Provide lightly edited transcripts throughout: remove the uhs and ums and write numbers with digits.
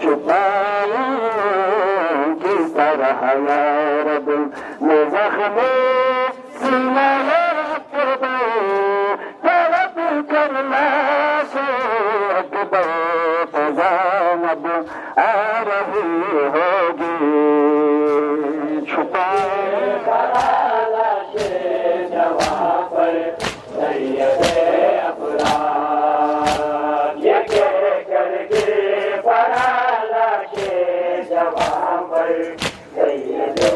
छुपाऊं किस तरह या रब मैं ज़ख्मे सीना तड़प कर लाशे अकबर ज़ैनब आ रही होगी छुपाए लाशे जवां पर सैयदे अफराद ये कह करके पड़ा लाशे जवां पर सैयदे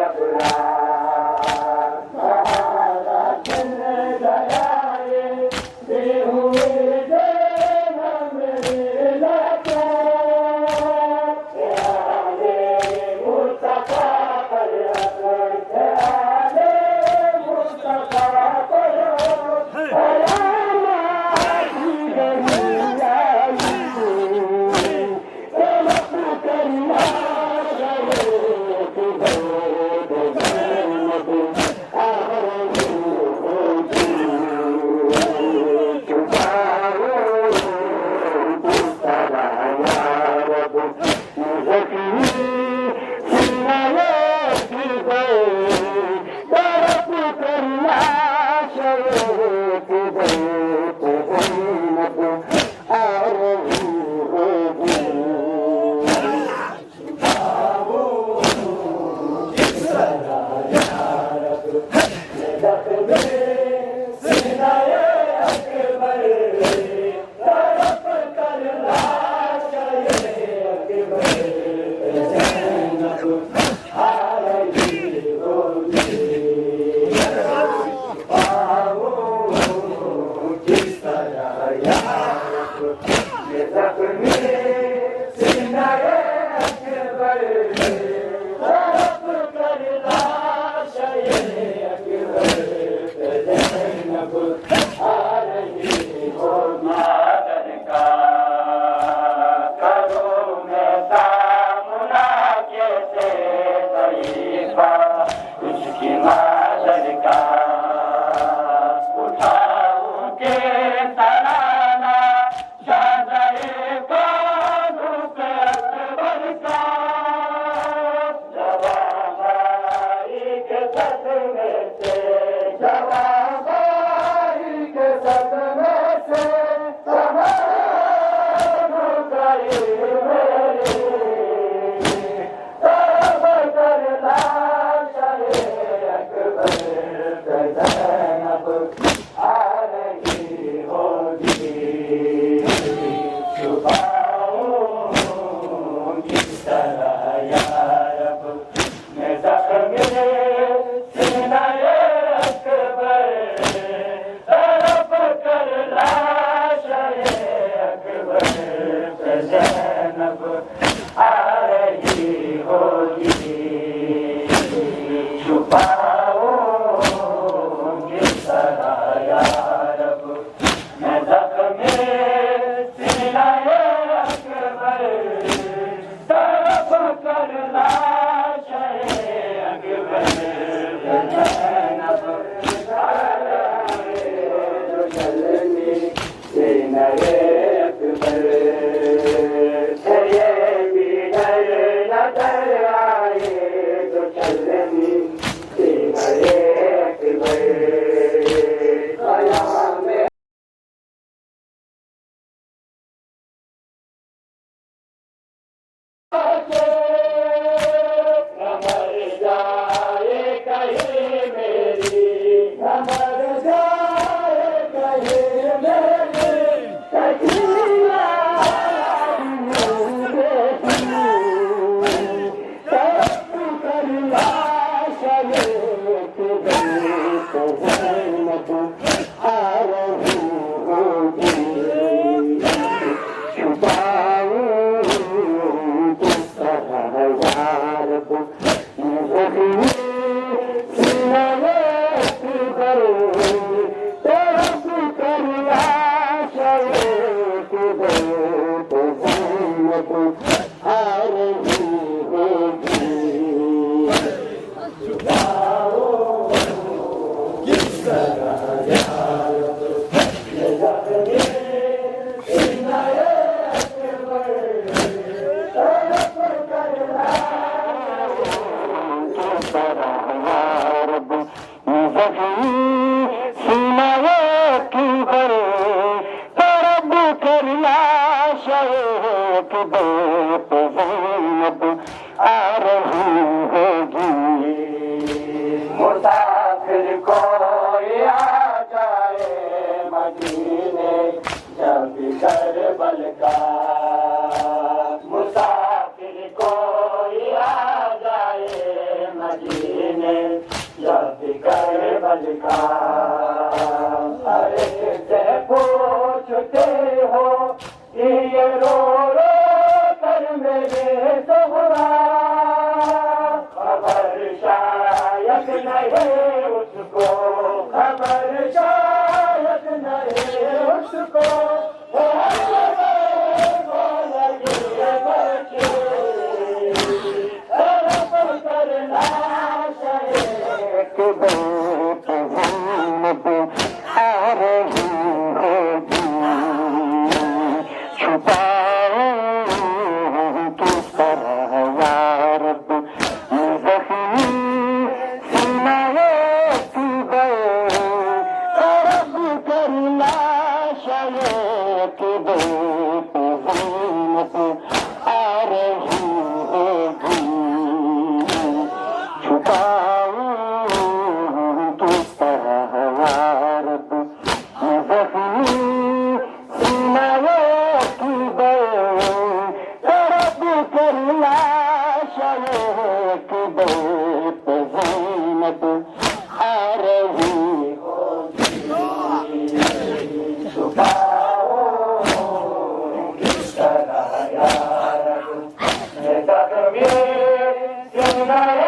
अफराद शेख बेत ज़ैनब आ रही होगी। मुसाफिर कोई आ जाए मदीने जब करबल का, मुसाफिर कोई आ जाए मदीने जब करबल का। अरे से पूछते हो ये रो रो कर मेरे सोहरा, खबर शायद नहीं उसको, खबर शायद नहीं उसको। करना शेख बेत ज़ैनब आ रही होगी। छुपाओ किस तरह या रब ज़ख्मी सीनाए की तरब करना शेख बेत ज़ैनब आ रही होगी। छुपाओ किस तरह या रब ज़ख्मी सीनाए की तरब करना शेख बेत ज़ैनब आ रही किस तरह यार जख्मी सुनाए